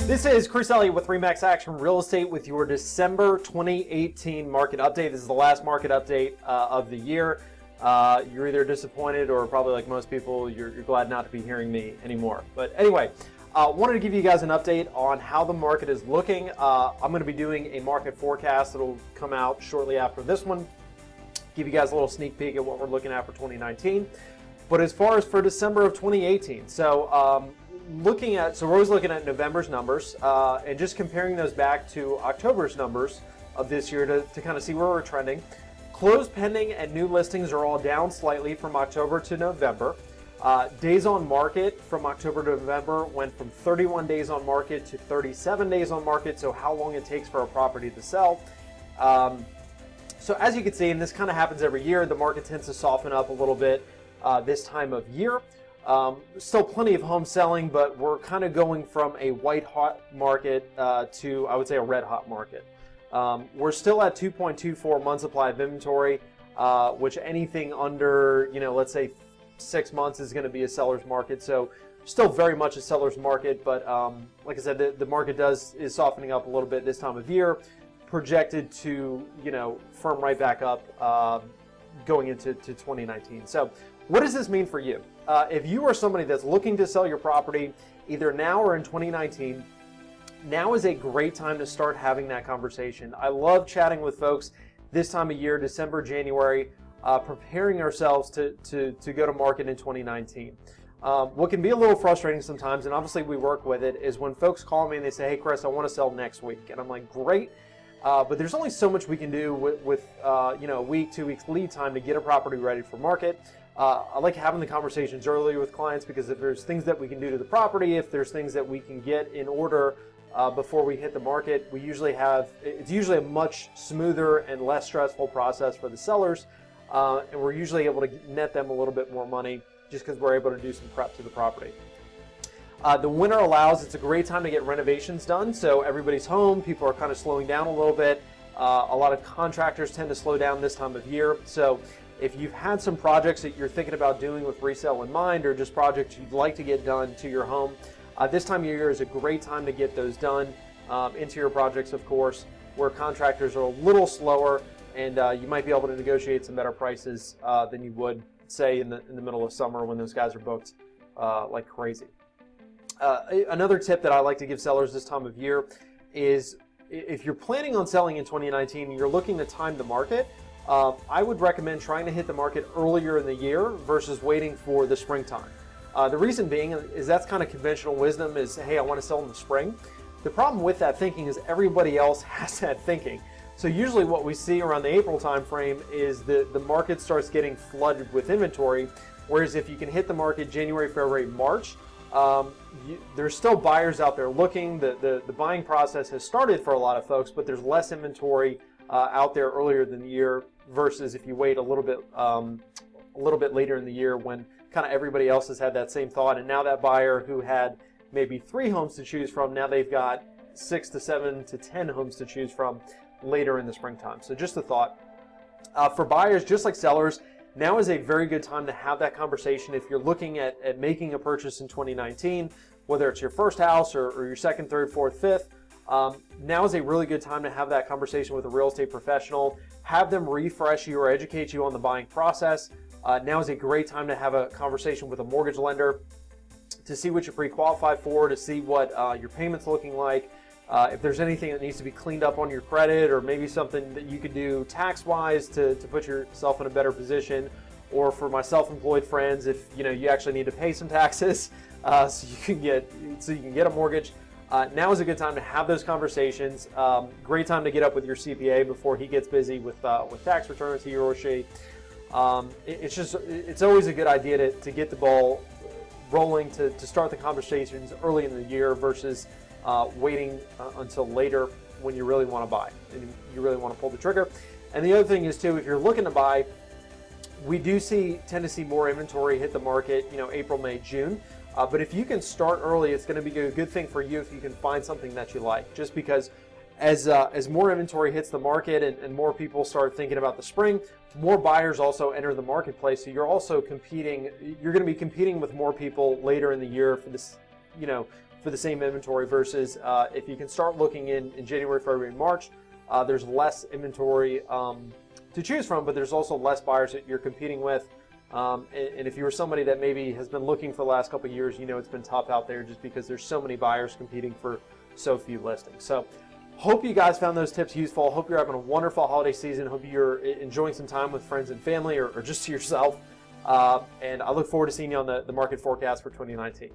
This is Chris Elliott with Remax Action Real Estate with your December 2018 market update. This is the last market update of the year. You're either disappointed or probably like most people, you're glad not to be hearing me anymore. But anyway, wanted to give you guys an update on how the market is looking. I'm going to be doing a market forecast that will come out shortly after this one. Give you guys a little sneak peek at what we're looking at for 2019. But as far as for December of 2018, so we're always looking at November's numbers and just comparing those back to October's numbers of this year to kind of see where we're trending. Closed pending and new listings are all down slightly from October to November. Days on market from October to November went from 31 days on market to 37 days on market, so how long it takes for a property to sell. So as you can see, and this kind of happens every year, the market tends to soften up a little bit this time of year. Still plenty of homes selling, but we're kind of going from a white hot market to, I would say, a red hot market. We're still at 2.24 months supply of inventory, which anything under, let's say 6 months is going to be a seller's market. So still very much a seller's market, but like I said, the market is softening up a little bit this time of year, projected to, firm right back up going into 2019. So what does this mean for you? If you are somebody that's looking to sell your property either now or in 2019, now is a great time to start having that conversation. I love chatting with folks this time of year, December, January, preparing ourselves to go to market in 2019. What can be a little frustrating sometimes, and obviously we work with it, is when folks call me and they say, hey Chris, I want to sell next week. And I'm like, great. But there's only so much we can do with a week, 2 weeks lead time to get a property ready for market. I like having the conversations earlier with clients because if there's things that we can do to the property, if there's things that we can get in order before we hit the market, it's usually a much smoother and less stressful process for the sellers, and we're usually able to net them a little bit more money just because we're able to do some prep to the property. The winter allows, it's a great time to get renovations done, so everybody's home, people are kind of slowing down a little bit. A lot of contractors tend to slow down this time of year, so if you've had some projects that you're thinking about doing with resale in mind, or just projects you'd like to get done to your home, this time of year is a great time to get those done. Interior projects, of course, where contractors are a little slower, and you might be able to negotiate some better prices than you would, say, in the middle of summer when those guys are booked like crazy. Another tip that I like to give sellers this time of year is if you're planning on selling in 2019 and you're looking to time the market, I would recommend trying to hit the market earlier in the year versus waiting for the springtime. The reason being is that's kind of conventional wisdom is, hey, I want to sell in the spring. The problem with that thinking is everybody else has that thinking. So usually what we see around the April time frame is the market starts getting flooded with inventory, whereas if you can hit the market January, February, March, there's still buyers out there looking. The buying process has started for a lot of folks, but there's less inventory out there earlier than the year versus if you wait a little bit later in the year when kind of everybody else has had that same thought, and now that buyer who had maybe 3 homes to choose from, now they've got 6 to 7 to 10 homes to choose from later in the springtime. So just a thought. For buyers, just like sellers, now is a very good time to have that conversation. If you're looking at making a purchase in 2019, whether it's your first house or your second, third, fourth, fifth, now is a really good time to have that conversation with a real estate professional. Have them refresh you or educate you on the buying process. Now is a great time to have a conversation with a mortgage lender to see what you're pre-qualified for, to see what your payment's looking like. If there's anything that needs to be cleaned up on your credit, or maybe something that you could do tax-wise to put yourself in a better position, or for my self-employed friends, if you actually need to pay some taxes so you can get a mortgage. Now is a good time to have those conversations. Great time to get up with your CPA before he gets busy with tax returns, he or she. It's always a good idea to get the ball rolling to start the conversations early in the year versus waiting until later when you really want to buy and you really want to pull the trigger. And the other thing is too, if you're looking to buy, we do tend to see more inventory hit the market, April, May, June. But if you can start early, it's going to be a good thing for you if you can find something that you like. Just because as more inventory hits the market and more people start thinking about the spring, more buyers also enter the marketplace. So you're also competing. You're going to be competing with more people later in the year for this, for for the same inventory versus if you can start looking in January, February, and March, there's less inventory to choose from, but there's also less buyers that you're competing with. And if you're somebody that maybe has been looking for the last couple of years, you know it's been tough out there just because there's so many buyers competing for so few listings. So hope you guys found those tips useful. Hope you're having a wonderful holiday season. Hope you're enjoying some time with friends and family or just to yourself. And I look forward to seeing you on the market forecast for 2019.